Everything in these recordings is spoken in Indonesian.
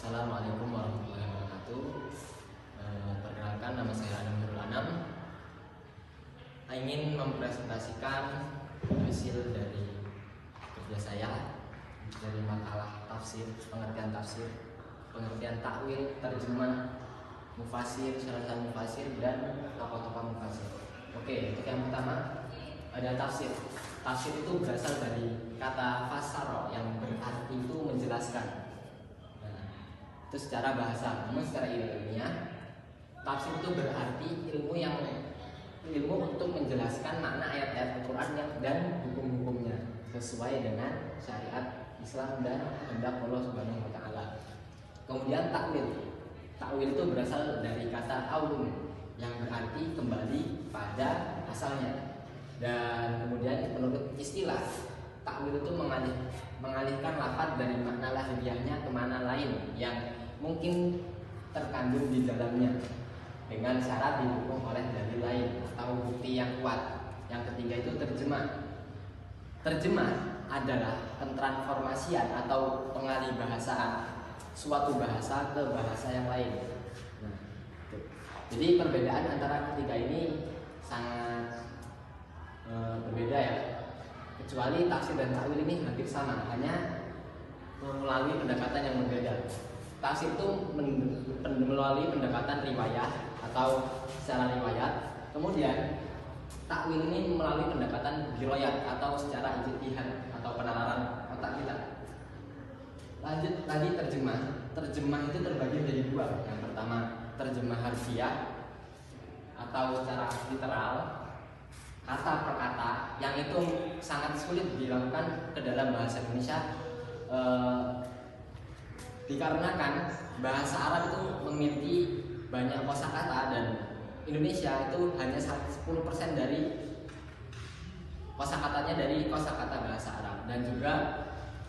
Assalamualaikum warahmatullahi wabarakatuh. Perkenalkan, nama saya Adam Nurul Anam. Ingin mempresentasikan hasil dari kerja saya dari makalah tafsir, pengertian tafsir, pengertian takwil, terjemah, mufasir, syarah mufasir, dan tokoh-tokoh mufasir. Oke, untuk yang pertama ada tafsir. Tafsir itu berasal dari kata fasaro yang berarti itu menjelaskan. Itu secara bahasa, namun secara ilmiah tafsir itu berarti ilmu untuk menjelaskan makna ayat-ayat Al-Quran dan hukum-hukumnya sesuai dengan syariat Islam dan kehendak Allah Subhanahu wa taala. Kemudian takwil. Takwil itu berasal dari kata aulun yang berarti kembali pada asalnya. Dan kemudian menurut istilah, takwil itu mengalihkan lafaz dari makna lahiriahnya ke makna lain yang mungkin terkandung di dalamnya dengan syarat didukung oleh dalil lain atau bukti yang kuat. Yang ketiga itu terjemah. Terjemah adalah pentransformasian atau pengalihbahasaan suatu bahasa ke bahasa yang lain. Nah, itu. Jadi perbedaan antara ketiga ini sangat berbeda ya. Kecuali tafsir dan takwil ini hampir sama, hanya melalui pendekatan yang berbeda. Tafsir itu melalui pendekatan riwayat atau secara riwayat. Kemudian takwil ini melalui pendekatan riwayat atau secara ijtihad atau penalaran otak kita. Lanjut lagi terjemah. Terjemah itu terbagi menjadi dua. Yang pertama terjemah harfiah atau secara literal, kata per kata, yang itu sangat sulit dilakukan ke dalam bahasa Indonesia. Dikarenakan bahasa Arab itu memiliki banyak kosakata dan Indonesia itu hanya 10% dari kosakatanya dari kosakata bahasa Arab, dan juga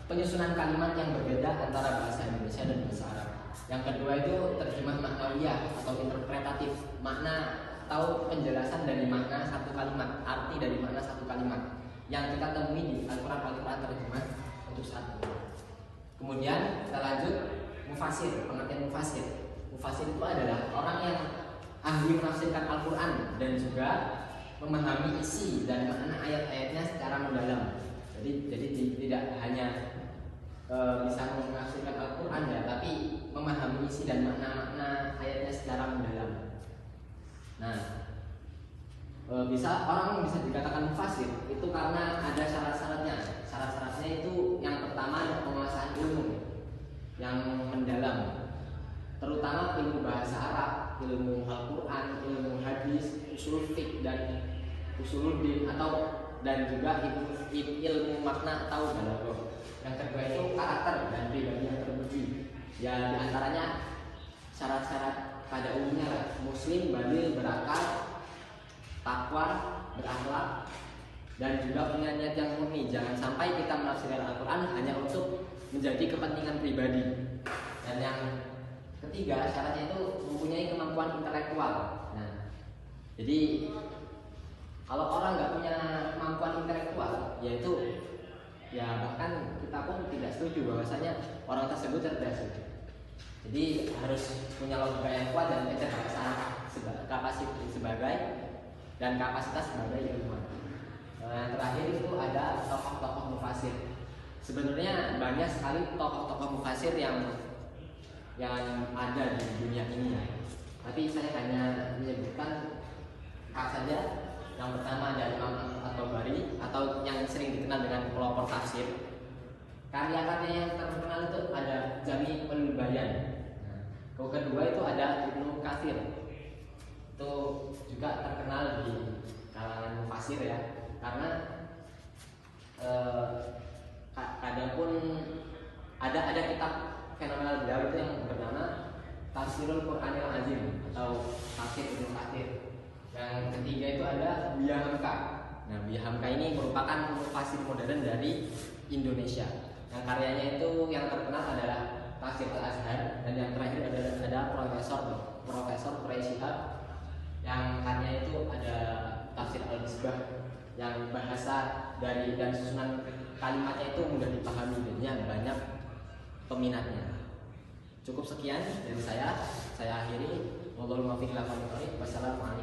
penyusunan kalimat yang berbeda antara bahasa Indonesia dan bahasa Arab. Yang kedua itu terjemah maknawiyah atau interpretatif, makna atau penjelasan dari makna satu kalimat, arti dari makna satu kalimat yang kita temui di Al-Quran terjemah untuk saat ini. Kemudian kita lanjut mufasir, pengertian mufasir. Mufasir itu adalah orang yang ahli menafsirkan Al-Quran dan juga memahami isi dan makna ayat-ayatnya secara mendalam. Jadi tidak hanya bisa menafsirkan Al-Quran ya, tapi memahami isi dan makna-makna ayatnya secara mendalam. Nah, orang bisa dikatakan mufasir itu karena ada syarat-syaratnya. Syarat-syaratnya itu yang pertama ada penguasaan ilmu yang mendalam, terutama ilmu bahasa Arab, ilmu Al-Quran, ilmu hadis, usul fiqh dan usuluddin dan juga ilmu makna atau balaghah. Yang kedua itu karakter dan pribadi yang terpuji. Ya, diantaranya syarat-syarat pada umumnya lah, muslim, baligh, berakal, takwa, berakhlak, dan juga punya niat yang murni. Jangan sampai kita menafsirkan Al-Quran hanya untuk menjadi kepentingan pribadi. Dan yang ketiga, syaratnya itu mempunyai kemampuan intelektual. Nah, jadi kalau orang nggak punya kemampuan intelektual, yaitu ya bahkan kita pun tidak setuju bahwasanya orang tersebut cerdas. Jadi harus punya logika yang kuat dan kecerdasan kapasitas sebagai ilmuwan. Yang terakhir itu ada tokoh-tokoh mufasir. Sebenarnya banyak sekali tokoh-tokoh mufasir yang ada di dunia ini ya. Tapi saya hanya menyebutkan empat saja. Yang pertama ada Imam At-Tabari atau yang sering dikenal dengan pelopor tafsir. Karya-karya yang terkenal itu ada Jami'ul Bayan. Kedua itu ada Ibnu Katsir. Itu juga terkenal di kalangan mufasir ya. Karena kadang pun ada kitab fenomenal beliau itu yang bernama Tafsirul Qur'anil Azim atau Tafsir Ibnu Katsir. Yang ketiga itu ada Buya Hamka. Nah, Buya Hamka ini merupakan mufasir modern dari Indonesia. Yang karyanya itu yang terkenal adalah Tafsir Al-Azhar, dan yang terakhir ada Profesor Quraisy Shihab yang karyanya itu ada Tafsir Al-Misbah yang bahasa dari dan susunan kalimatnya itu mudah dipahami dan banyak peminatnya. Cukup sekian dari saya akhiri. Wassalamualaikum warahmatullahi wabarakatuh.